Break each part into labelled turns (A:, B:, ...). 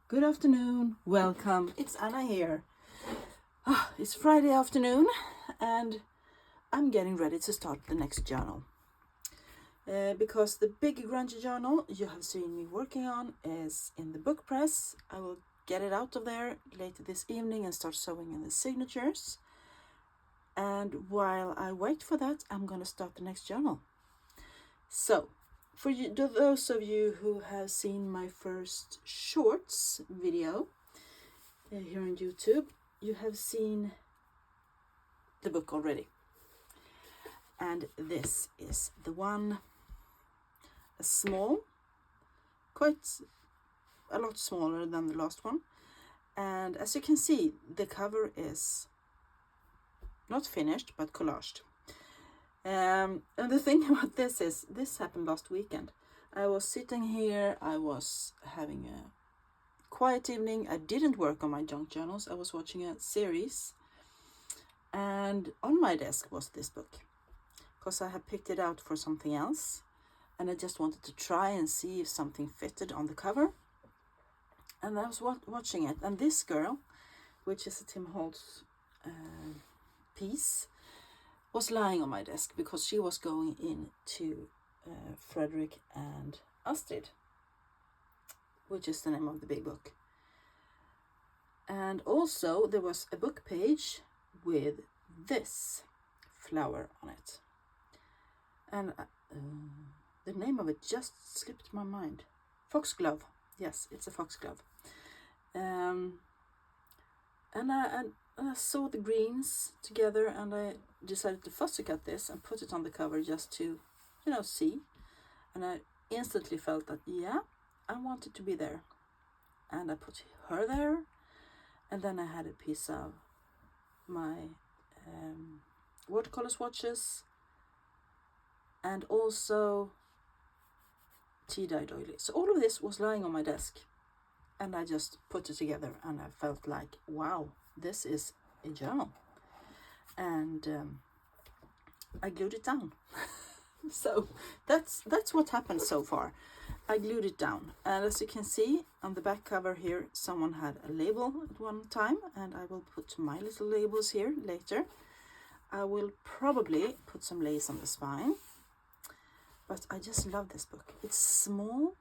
A: Good afternoon, welcome, it's Anna here. It's Friday afternoon and I'm getting ready to start the next journal. Because the big grungy journal you have seen me working on is in the book press. I will get it out of there later this evening and start sewing in the signatures. And while I wait for that, I'm going to start the next journal. So, for you, those of you who have seen my first shorts video here on YouTube, you have seen the book already. And this is the one, a small, quite a lot smaller than the last one. And as you can see, the cover is not finished, but collaged. And the thing about this is, this happened last weekend. I was sitting here, I was having a quiet evening. I didn't work on my junk journals. I was watching a series. And on my desk was this book. Because I had picked it out for something else. And I just wanted to try and see if something fitted on the cover. And I was watching it. And this girl, which is a Tim Holtz piece, was lying on my desk because she was going into Frederick and Astrid, which is the name of the big book. And also there was a book page with this flower on it. And the name of it just slipped my mind. Foxglove. Yes, it's a foxglove. And I saw the greens together and I decided to fussy cut this and put it on the cover just to, see. And I instantly felt that, yeah, I want it to be there. And I put her there. And then I had a piece of my watercolor swatches. And also tea-dye doily. So all of this was lying on my desk. And I just put it together and I felt like, wow, this is a journal. And I glued it down. So that's what happened so far. I glued it down. And as you can see on the back cover here, someone had a label at one time. And I will put my little labels here later. I will probably put some lace on the spine. But I just love this book. It's small.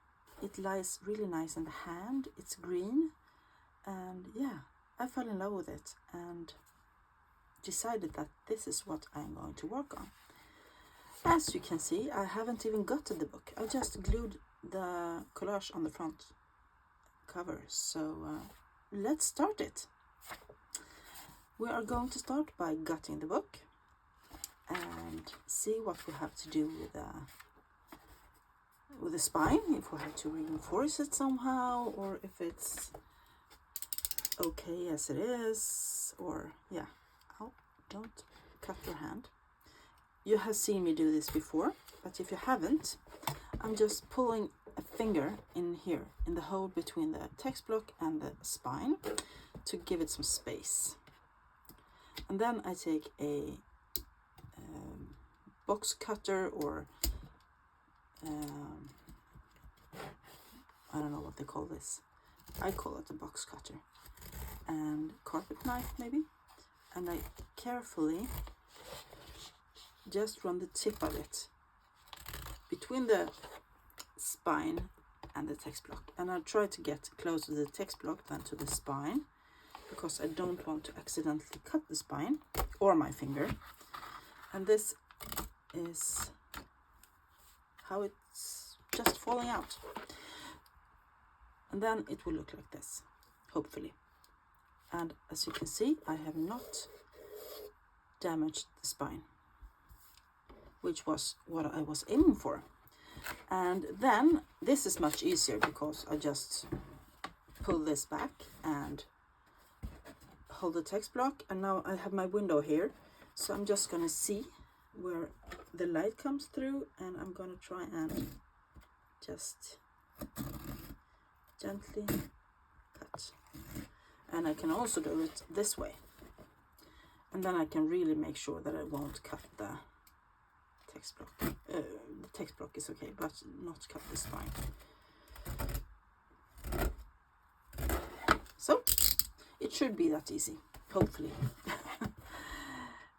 A: It lies really nice in the hand. It's green. And yeah, I fell in love with it and decided that this is what I'm going to work on. As you can see, I haven't even gotten the book. I just glued the collage on the front cover. So let's start it. We are going to start by gutting the book and see what we have to do with the spine, if we have to reinforce it somehow, or if it's okay as it is, or yeah. Oh, don't cut your hand. You have seen me do this before, but if you haven't, I'm just pulling a finger in here, in the hole between the text block and the spine, to give it some space. And then I take a box cutter, or I don't know what they call this. I call it a box cutter. And carpet knife maybe. And I carefully just run the tip of it between the spine and the text block. And I'll try to get closer to the text block than to the spine, because I don't want to accidentally cut the spine or my finger. And this is how it's just falling out. And then it will look like this, hopefully. And as you can see, I have not damaged the spine, which was what I was aiming for. And then this is much easier because I just pull this back and hold the text block. And now I have my window here. So I'm just going to see where the light comes through, and I'm going to try and just gently cut. And I can also do it this way, and then I can really make sure that I won't cut the text block. The text block is okay, but not cut the spine. So it should be that easy, hopefully.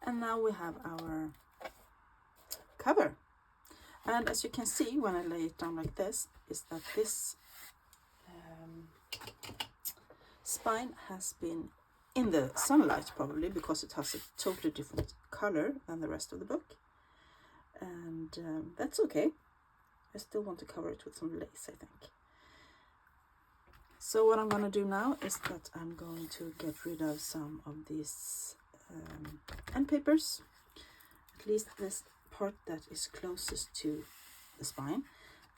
A: And now we have our cover. And as you can see when I lay it down like this, is that this spine has been in the sunlight, probably because it has a totally different color than the rest of the book. And that's okay. I still want to cover it with some lace, I think. So what I'm going to do now is that I'm going to get rid of some of these end papers, at least this part that is closest to the spine.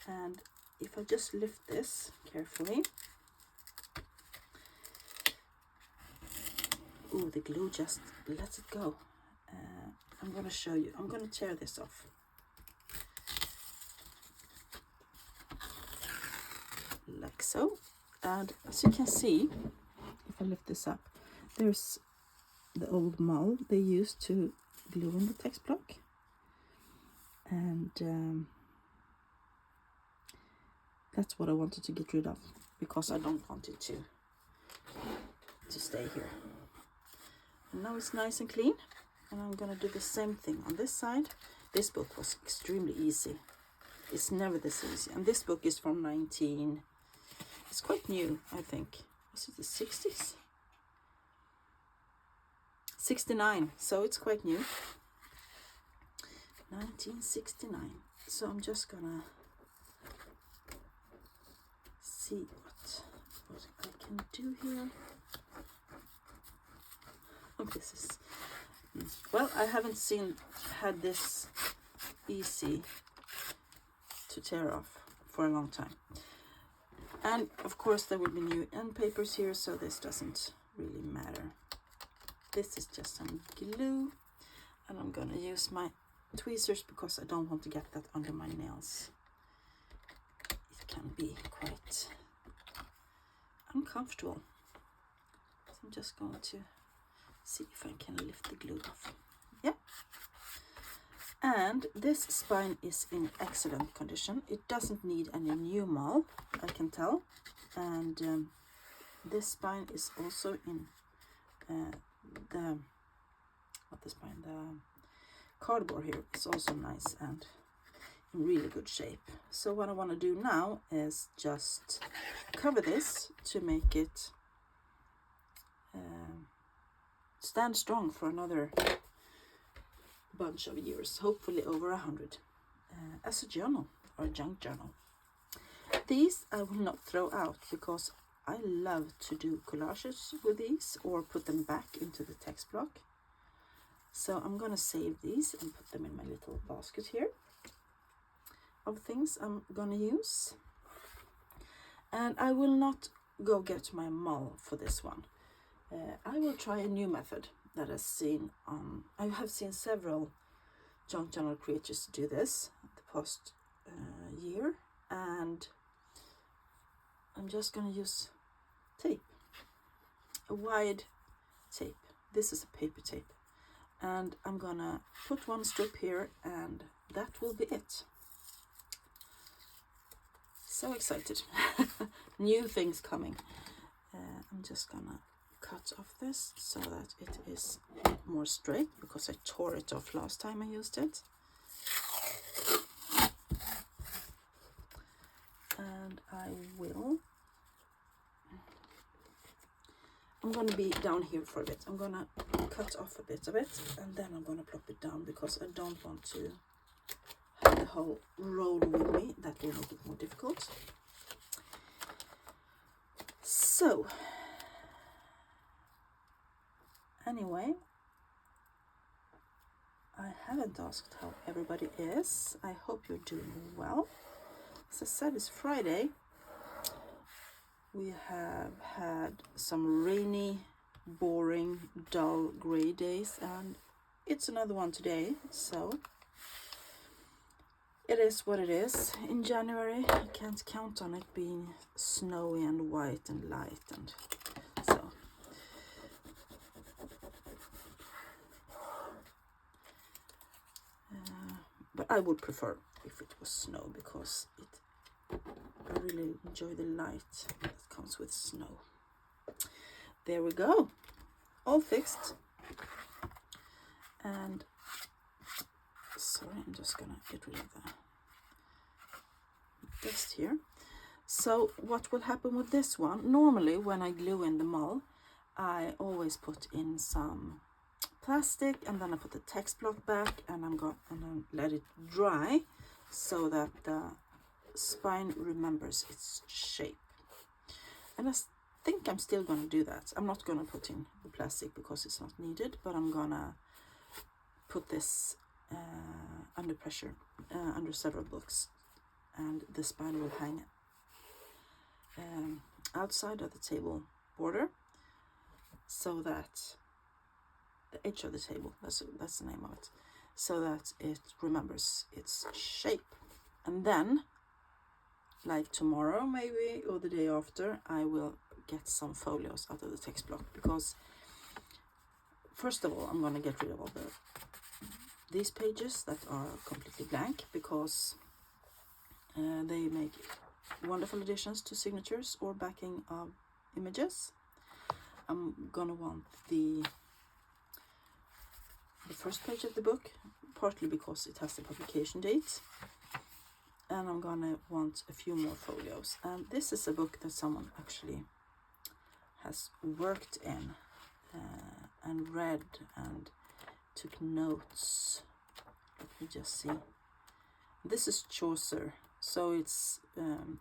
A: And if I just lift this carefully, ooh, the glue just lets it go. I'm going to show you. I'm going to tear this off. Like so. And as you can see, if I lift this up, there's the old mold they used to glue in the text block. And that's what I wanted to get rid of, because I don't want it to stay here. And now it's nice and clean, and I'm gonna do the same thing on this side. This book was extremely easy. It's never this easy. And this book is from it's quite new, I think. Was it the 60s? 69, so it's quite new. 1969. So I'm just gonna see what I can do here. Oh, this is well, I haven't had this easy to tear off for a long time. And of course there will be new end papers here, so this doesn't really matter. This is just some glue, and I'm gonna use my tweezers because I don't want to get that under my nails. It can be quite uncomfortable. So I'm just going to see if I can lift the glue off. Yeah. And this spine is in excellent condition. It doesn't need any new mold, I can tell. And this spine is also in the cardboard here is also nice and in really good shape. So what I want to do now is just cover this to make it stand strong for another bunch of years, hopefully over 100, as a journal or a junk journal. These I will not throw out because I love to do collages with these or put them back into the text block. So I'm gonna save these and put them in my little basket here of things I'm gonna use. And I will not go get my mull for this one. I will try a new method that I've seen I have seen several junk journal creators do this the past year, and I'm just gonna use tape, a wide tape. This is a paper tape, and I'm gonna put one strip here, and that will be it. So excited. New things coming. I'm just gonna cut off this so that it is more straight, because I tore it off last time I used it. And I'm going to be down here for a bit. I'm going to cut off a bit of it, and then I'm going to plop it down, because I don't want to have the whole roll with me. That will make it more difficult. So anyway, I haven't asked how everybody is. I hope you're doing well. As I said, it's Friday. We have had some rainy, boring, dull, grey days, and it's another one today, so it is what it is. In January, I can't count on it being snowy and white and light, and so but I would prefer if it was snow, because I really enjoy the light that comes with snow. there we go, all fixed. And sorry, I'm just gonna get rid of the dust here. So what will happen with this one? Normally when I glue in the mole, I always put in some plastic, and then I put the text block back, and then let it dry so that the spine remembers its shape. And I think I'm still going to do that. I'm not going to put in the plastic because it's not needed, but I'm going to put this under pressure, under several books, and the spine will hang outside of the table border, so that the edge of the table, that's the name of it, so that it remembers its shape. And then, like tomorrow maybe, or the day after, I will get some folios out of the text block, because first of all I'm going to get rid of all these pages that are completely blank, because they make wonderful additions to signatures or backing of images. I'm gonna want the first page of the book, partly because it has the publication date, and I'm gonna want a few more folios. And this is a book that someone actually has worked in and read and took notes. Let me just see. This is Chaucer, so it's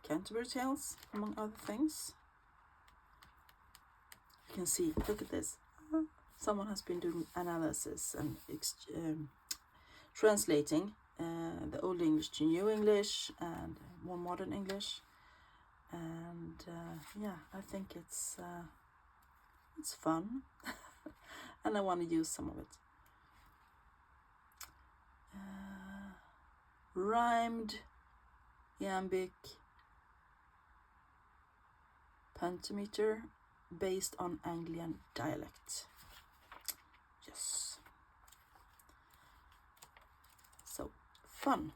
A: Canterbury Tales, among other things. You can see, look at this. Someone has been doing analysis and translating the Old English to New English and more modern English. And yeah, I think it's fun, and I want to use some of it. Rhymed iambic pentameter based on Anglian dialect. Yes. So fun.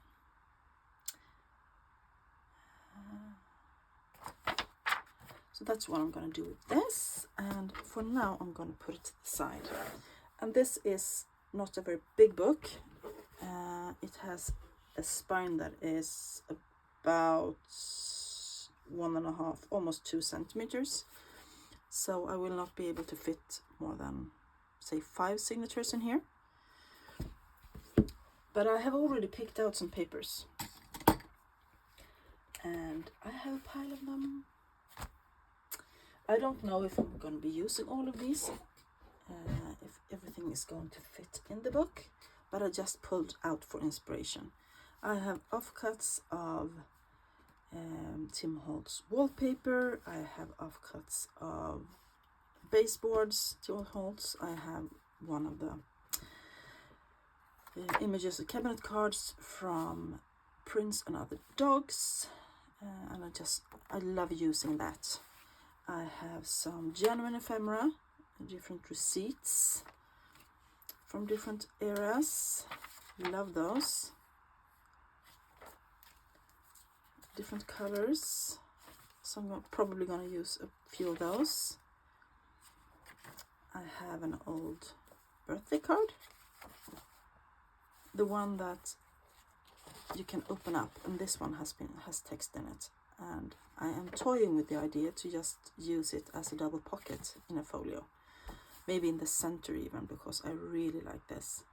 A: So that's what I'm going to do with this, and for now I'm going to put it to the side. And this is not a very big book. It has a spine that is about 1.5, almost 2 centimeters. So I will not be able to fit more than, say, 5 signatures in here. But I have already picked out some papers, and I have a pile of them. I don't know if I'm going to be using all of these, if everything is going to fit in the book, but I just pulled out for inspiration. I have offcuts of Tim Holtz wallpaper. I have offcuts of baseboards, Tim Holtz. I have one of the images of cabinet cards from Prince and Other Dogs, and I love using that. I have some genuine ephemera, different receipts from different eras. Love those. Different colors, so I'm probably going to use a few of those. I have an old birthday card, the one that you can open up, and this one has text in it, and I am toying with the idea to just use it as a double pocket in a folio, maybe in the center even, because I really like this.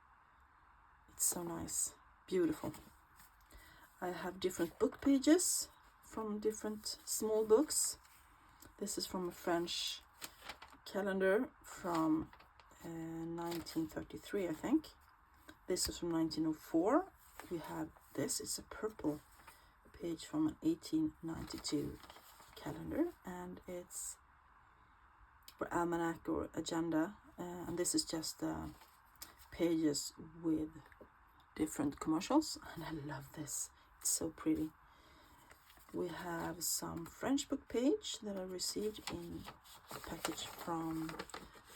A: It's so nice, beautiful. I have different book pages from different small books. This is from a French calendar from 1933, I think. This is from 1904. We have this, it's a purple page from an 1892 calendar, and it's for almanac or agenda, and this is just pages with different commercials, and I love this. It's so pretty. We have some French book page that I received in a package from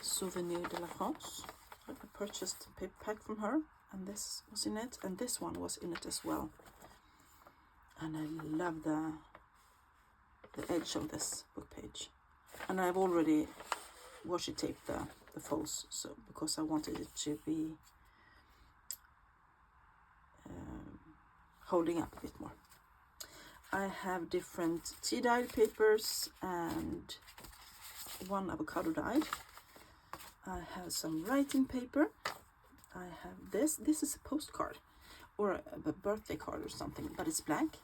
A: Souvenir de la France. I purchased a paper pack from her, and this was in it, and this one was in it as well. And I love the edge of this book page. And I've already washi tape the folds, so because I wanted it to be holding up a bit more. I have different tea dyed papers and one avocado dyed. I have some writing paper. I have this. This is a postcard or a birthday card or something, but it's blank.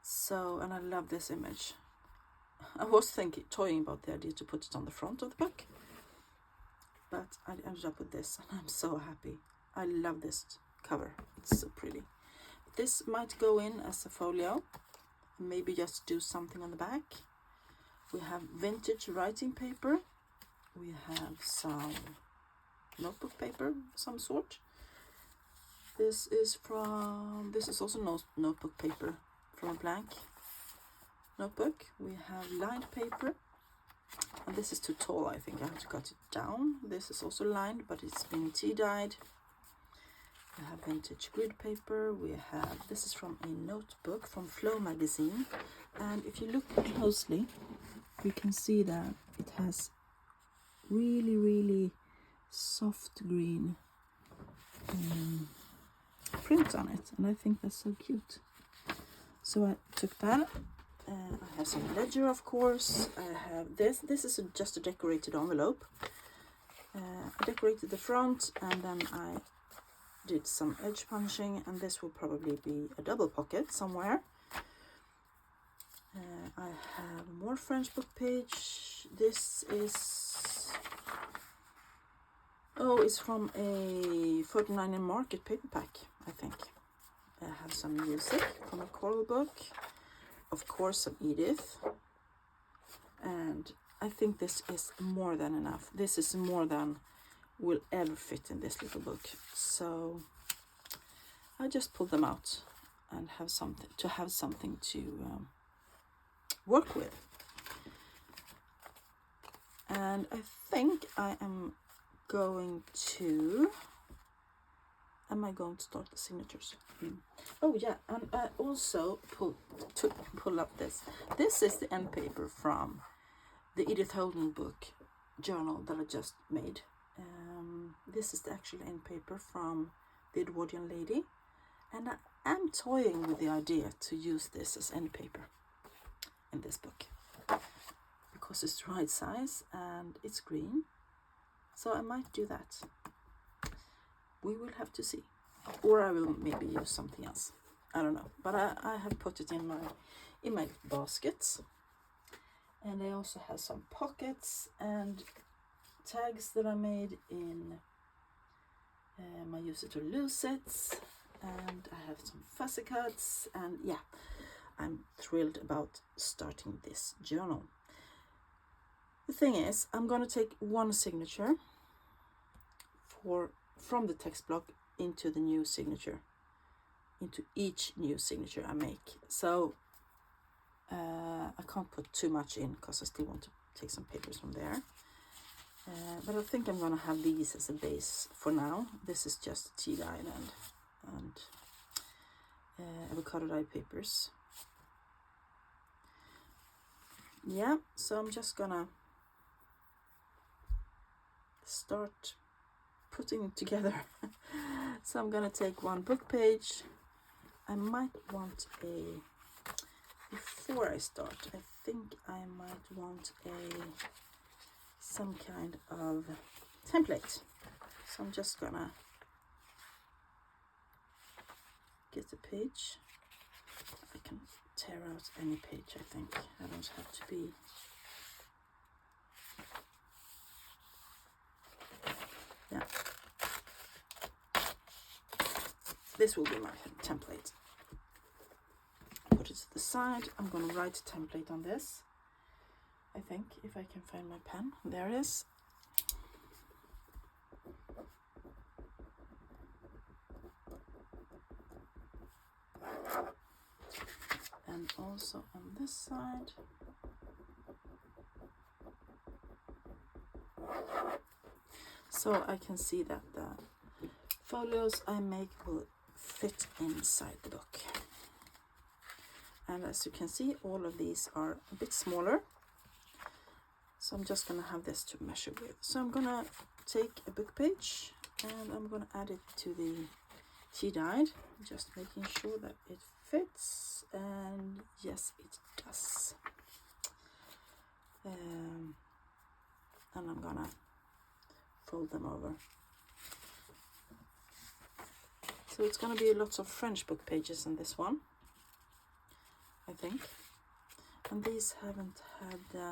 A: So, and I love this image. I was toying about the idea to put it on the front of the book, but I ended up with this, and I'm so happy. I love this cover. It's so pretty. This might go in as a folio, maybe just do something on the back. We have vintage writing paper. We have some notebook paper of some sort. This is also notebook paper from a blank notebook. We have lined paper, and this is too tall. I think I have to cut it down. This is also lined, but it's been tea dyed. We have vintage grid paper. We have, this is from a notebook from Flow magazine, and if you look closely you can see that it has really soft green print on it, and I think that's so cute. So I took that. I have some ledger, of course. I have this is just a decorated envelope. I decorated the front, and then I did some edge punching, and this will probably be a double pocket somewhere. I have more French book page. This is, it's from a 49 in Market paperback, I think. I have some music from a choral book, of course some Edith, and I think this is more than enough. This is more than will ever fit in this little book, so I just pulled them out and have something to work with. And I think I am going to start the signatures? Oh yeah, and I also pull up this. This is the end paper from the Edith Holden book journal that I just made. This is the actual end paper from the Edwardian Lady, and I am toying with the idea to use this as end paper in this book because it's the right size and it's green, so I might do that. We will have to see, or I will maybe use something else. I don't know, but I have put it in my baskets, and I also have some pockets and tags that I made in my use it or lose it, and I have some fussy cuts, and yeah, I'm thrilled about starting this journal. The thing is, I'm going to take one signature from the text block into the new signature, into each new signature I make. So I can't put too much in because I still want to take some papers from there. But I think I'm going to have these as a base for now. This is just tea dyed and avocado dyed papers. Yeah, so I'm just gonna start putting it together. So I'm gonna take one book page. I might want before I start, I think I might want some kind of template. So I'm just gonna get the page. I can tear out any page, I think. I don't have to be this will be my template. Put it to the side. I'm going to write a template on this, I think, if I can find my pen. There it is. And also on this side. So I can see that the folios I make will fit inside the book. And as you can see, all of these are a bit smaller. So I'm just gonna have this to measure with. So I'm gonna take a book page and I'm gonna add it to the tea dyed, just making sure that it fits, and yes, it does. And I'm gonna fold them over. So it's gonna be lots of French book pages in this one, I think. And these haven't had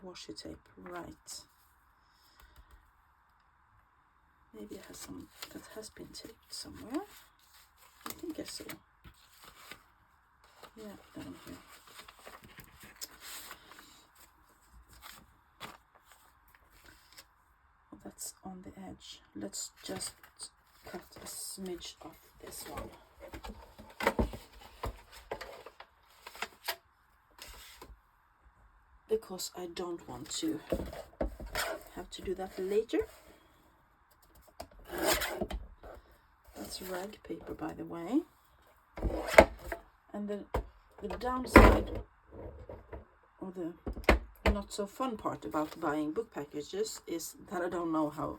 A: washi tape, right? Maybe it has some that has been taped somewhere. I think I saw. Yeah, down here. Well, that's on the edge. Let's just cut a smidge off this one. Because I don't want to have to do that later. That's rag paper, by the way. And the downside, or the not so fun part about buying book packages, is that I don't know how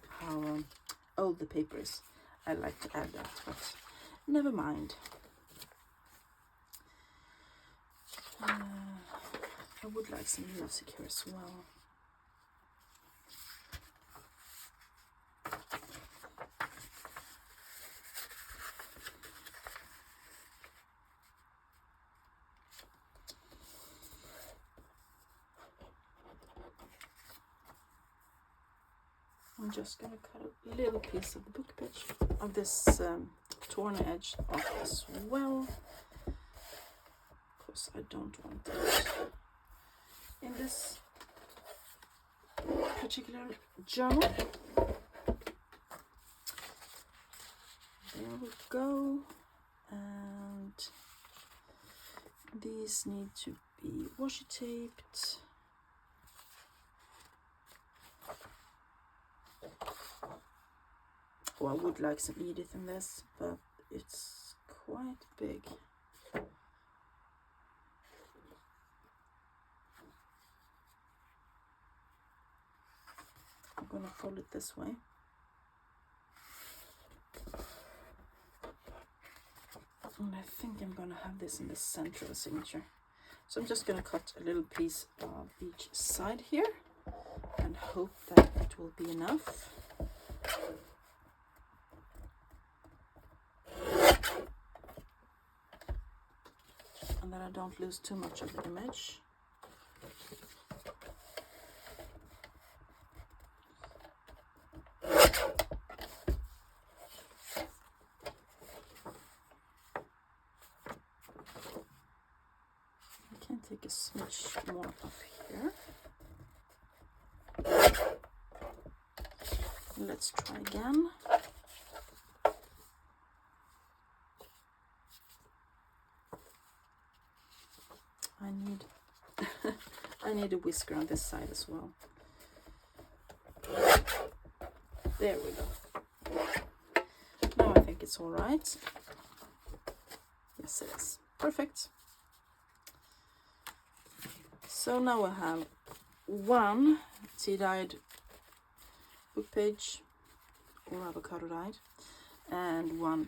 A: old the paper is. I like to add that, but never mind. I would like some music here as well. I'm just going to cut a little piece of the book page, of this torn edge off as well, because I don't want it in this particular journal. There we go. And these need to be washi taped. Oh, I would like some Edith in this, but it's quite big. I'm gonna fold it this way. And I think I'm gonna have this in the center of the signature. So I'm just gonna cut a little piece of each side here and hope that it will be enough. And that I don't lose too much of the image. Take a smidge more up here. Let's try again. I need I need a whisker on this side as well. There we go. Now I think it's all right. Yes, it is. Perfect. So now I have one tea-dyed book page or avocado dyed and one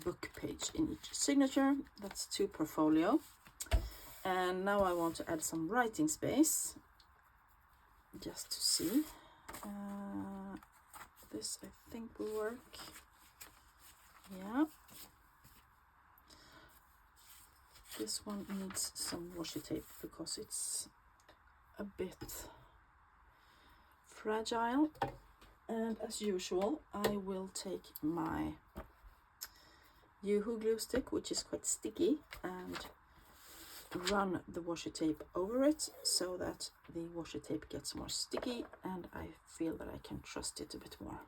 A: book page in each signature. That's 2 per folio. And now I want to add some writing space just to see. This I think will work. Yeah. This one needs some washi tape because it's a bit fragile. And as usual, I will take my Yoo-hoo glue stick, which is quite sticky, and run the washi tape over it so that the washi tape gets more sticky and I feel that I can trust it a bit more.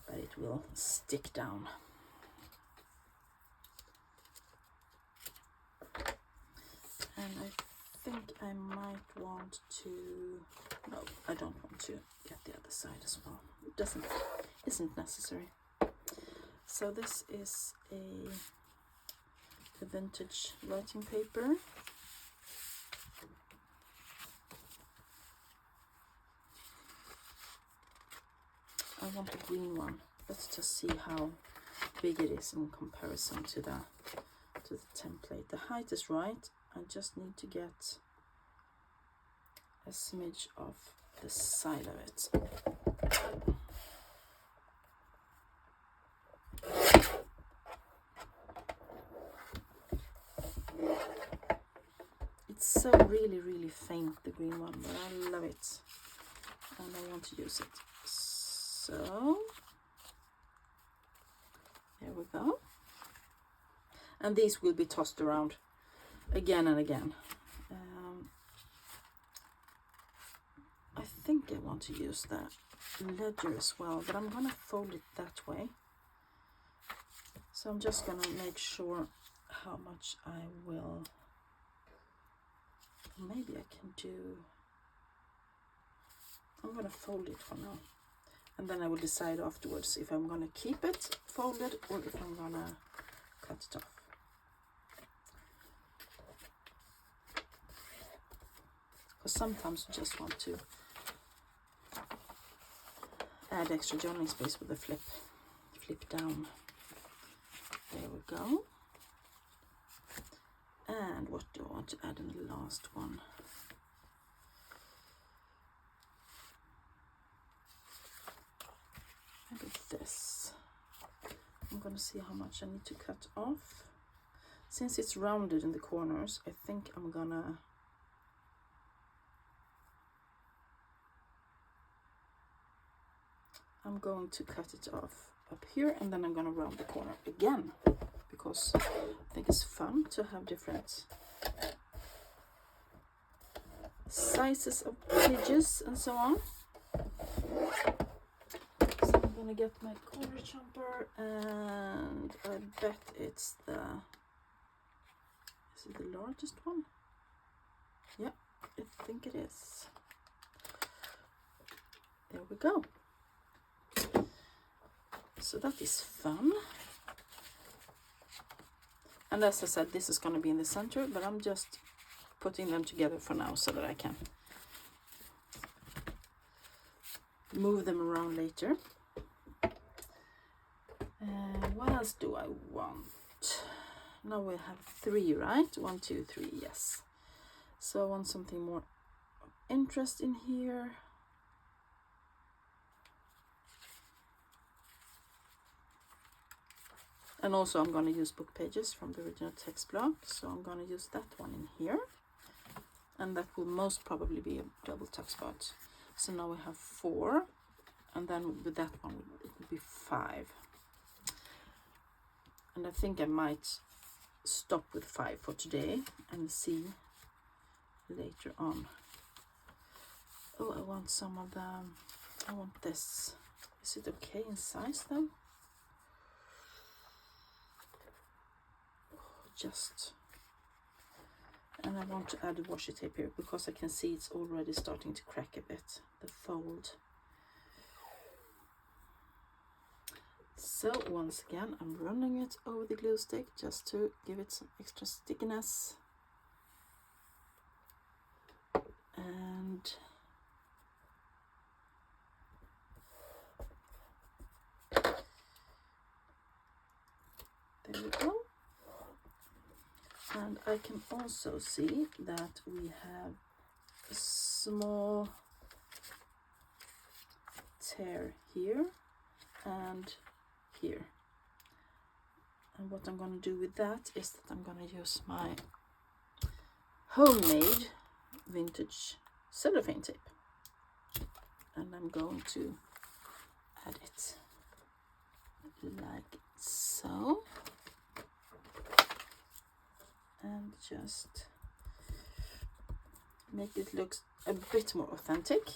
A: But it will stick down. And I think I might want to, no, I don't want to get the other side as well. It isn't necessary. So this is a vintage writing paper. I want a green one. Let's just see how big it is in comparison to the template. The height is right. I just need to get a smidge of the side of it. It's so really faint, the green one, but I love it and I want to use it. So there we go. And these will be tossed around again and again. I think I want to use the ledger as well, but I'm gonna fold it that way. So I'm just gonna make sure how much I will. Maybe I can do. I'm gonna fold it for now, and then I will decide afterwards if I'm gonna keep it folded or if I'm gonna cut it off. Because sometimes you just want to add extra journaling space with the flip down. There we go. And what do I want to add in the last one? Maybe this. I'm going to see how much I need to cut off. Since it's rounded in the corners, I think I'm going to cut it off up here, and then I'm going to round the corner again, because I think it's fun to have different sizes of pages and so on. So I'm going to get my corner jumper, and I bet it's is it the largest one? Yeah, I think it is. There we go. So that is fun. And as I said, this is going to be in the center, but I'm just putting them together for now so that I can move them around later. What else do I want? Now we have 3, right? 1, 2, 3, yes. So I want something more of interest in here. And also I'm going to use book pages from the original text block. So I'm going to use that one in here. And that will most probably be a double tuck spot. So now we have 4. And then with that one it will be 5. And I think I might stop with 5 for today and see later on. Oh, I want some of them. I want this. Is it okay in size though? Just, and I want to add a washi tape here because I can see it's already starting to crack a bit, the fold. So once again I'm running it over the glue stick just to give it some extra stickiness. And there we go. And I can also see that we have a small tear here and here. And what I'm going to do with that is that I'm going to use my homemade vintage cellophane tape. And I'm going to add it like so. And just make it look a bit more authentic.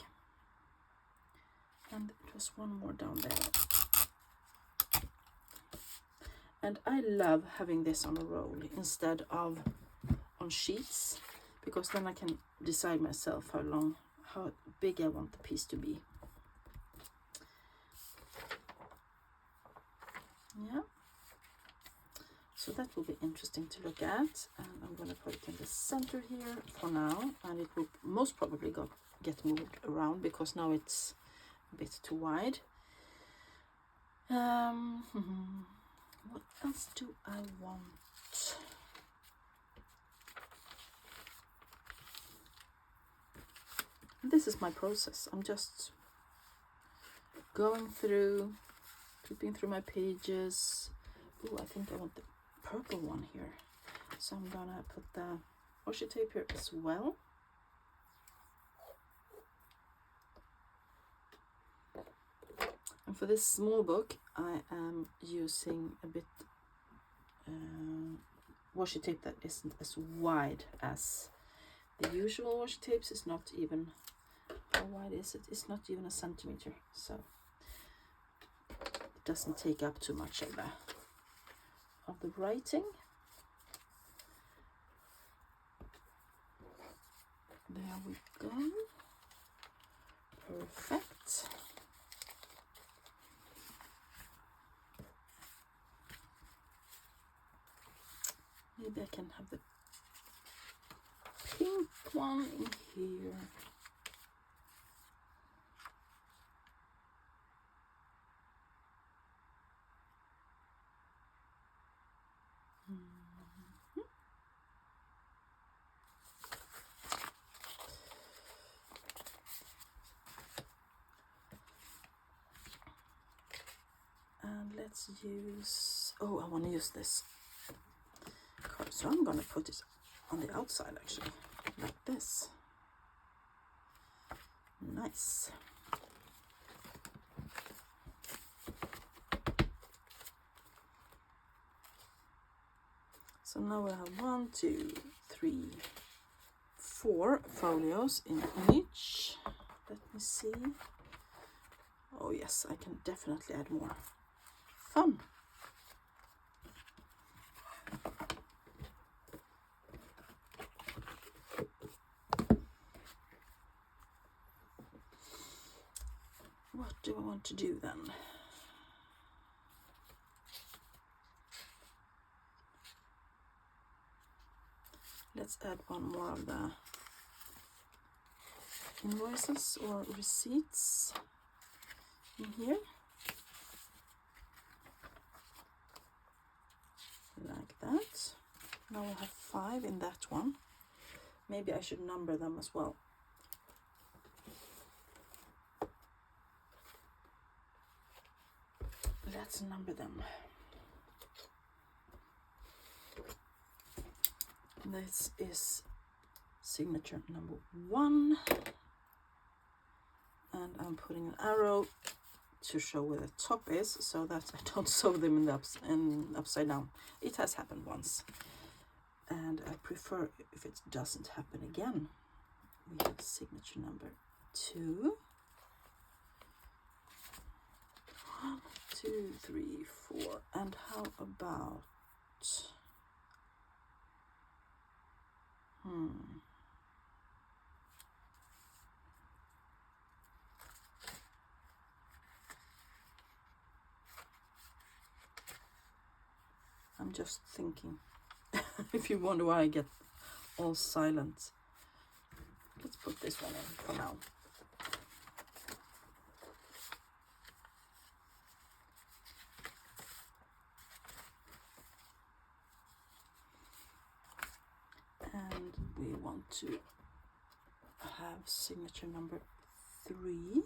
A: And it was one more down there. And I love having this on a roll instead of on sheets, because then I can decide myself how big I want the piece to be. Yeah. So that will be interesting to look at, and I'm going to put it in the center here for now, and it will most probably get moved around because now it's a bit too wide. What else do I want? This is my process. I'm just going through, flipping through my pages. Oh, I think I want the purple one here. So I'm gonna put the washi tape here as well. And for this small book, I am using a bit washi tape that isn't as wide as the usual washi tapes. It's not even, how wide is it? It's not even a centimeter, so it doesn't take up too much of the writing. There we go. Perfect. Maybe I can have the pink one in here. And let's use, oh, I want to use this card, so I'm going to put it on the outside actually, like this. Nice. So now we have 1, 2, 3, 4 folios in each. Let me see. Oh yes, I can definitely add more. Fun. What do I want to do then? Let's add one more of the invoices or receipts in here. Like that. Now we have 5 in that one. Maybe I should number them as well. Let's number them. This is signature number 1, and I'm putting an arrow to show where the top is so that I don't sew them in the upside down. It has happened once, and I prefer if it doesn't happen again. We have signature number 2. 1, 2, 3, 4, and how about I'm just thinking. If you wonder why I get all silent, let's put this one in for now. And we want to have signature number 3.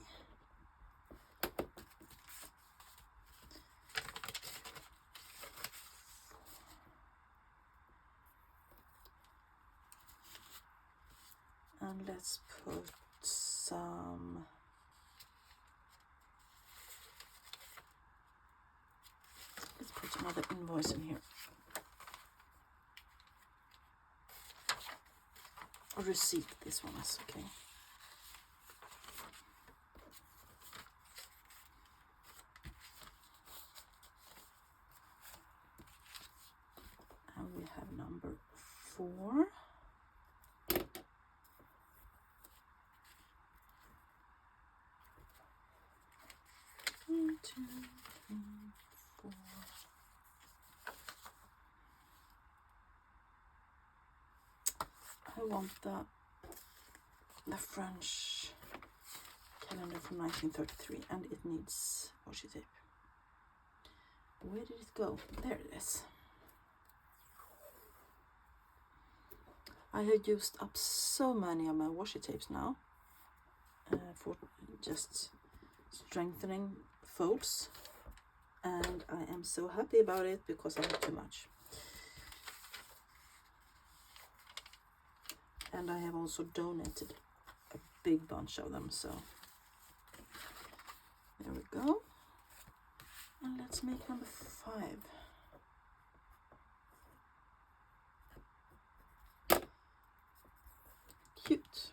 A: And let's put some another invoice in here. A receipt, this one is okay. And we have number 4. 1, 2, 3, 4. I want the French calendar from 1933, and it needs washi tape. Where did it go? There it is. I have used up so many of my washi tapes now for just strengthening folds, and I am so happy about it because I have too much. And I have also donated a big bunch of them, so there we go. And let's make number 5. Cute.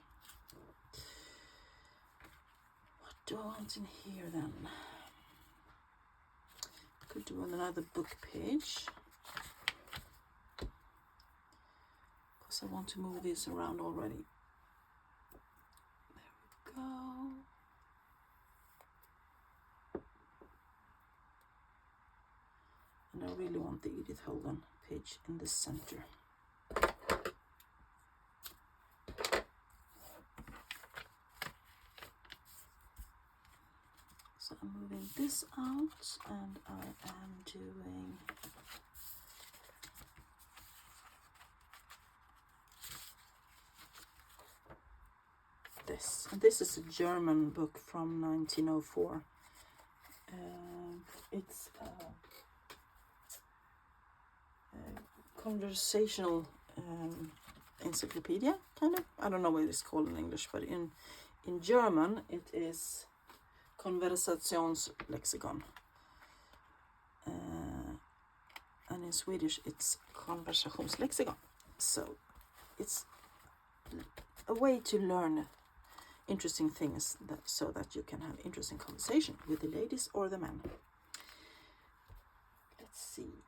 A: What do I want in here then? Could do another book page, because I want to move this around already. There we go. And I really want the Edith Holden page in the center. So I'm moving this out, and I am doing this. And this is a German book from 1904. It's a conversational encyclopedia, kind of. I don't know what it's called in English, but in German it is Konversationslexikon, and in Swedish it's Konversationslexikon. So it's a way to learn interesting things so that you can have interesting conversation with the ladies or the men. Let's see.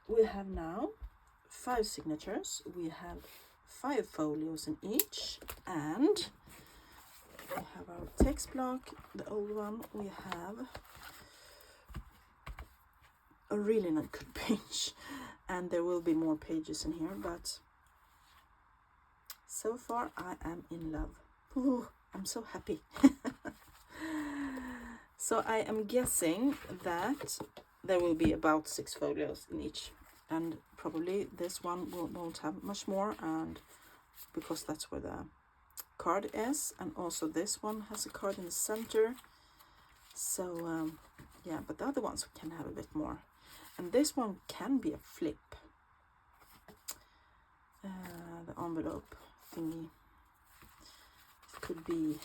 A: We have now 5 signatures. We have 5 folios in each, and we have our text block, the old one. We have a really not good page, and there will be more pages in here, but so far I am in love. Ooh, I'm so happy. So I am guessing that there will be about 6 folios in each, and probably this one won't have much more, and because that's where the card is, and also this one has a card in the center. So yeah, but the other ones can have a bit more, and this one can be a flip. The envelope thingy could be,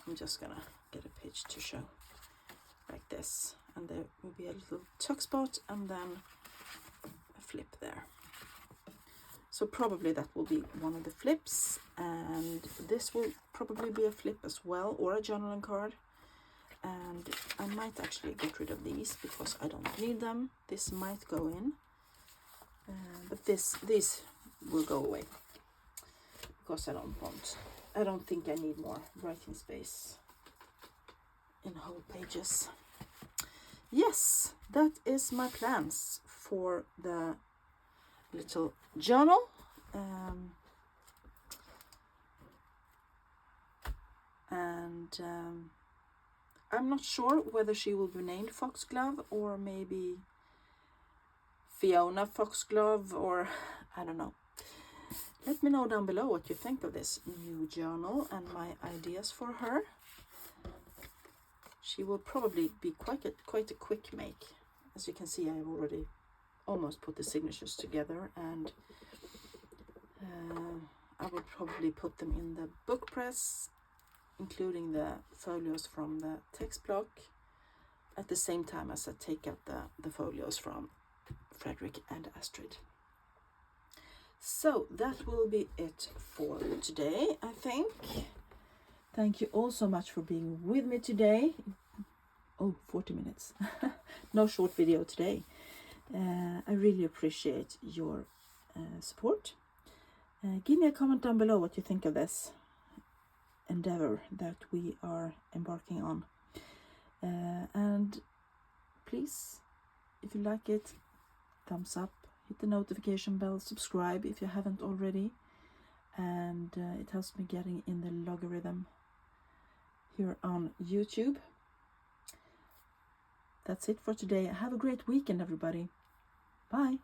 A: I'm just gonna get a page to show like this, and there will be a little tuck spot and then a flip there. So probably that will be one of the flips, and this will probably be a flip as well, or a journaling card. And I might actually get rid of these because I don't need them. This might go in, but these will go away because I don't think I need more writing space in whole pages. Yes, that is my plans for the little journal. I'm not sure whether she will be named Foxglove or maybe Fiona Foxglove, or I don't know. Let me know down below what you think of this new journal and my ideas for her. She will probably be quite a quick make. As you can see, I've already almost put the signatures together, and I will probably put them in the book press, including the folios from the text block, at the same time as I take out the folios from Frederick and Astrid. So that will be it for today, I think. Thank you all so much for being with me today. Oh, 40 minutes. No short video today. I really appreciate your support. Give me a comment down below what you think of this endeavor that we are embarking on. And please, if you like it, thumbs up, hit the notification bell, subscribe if you haven't already, and it helps me getting in the logarithm here on YouTube. That's it for today. Have a great weekend, everybody. Bye.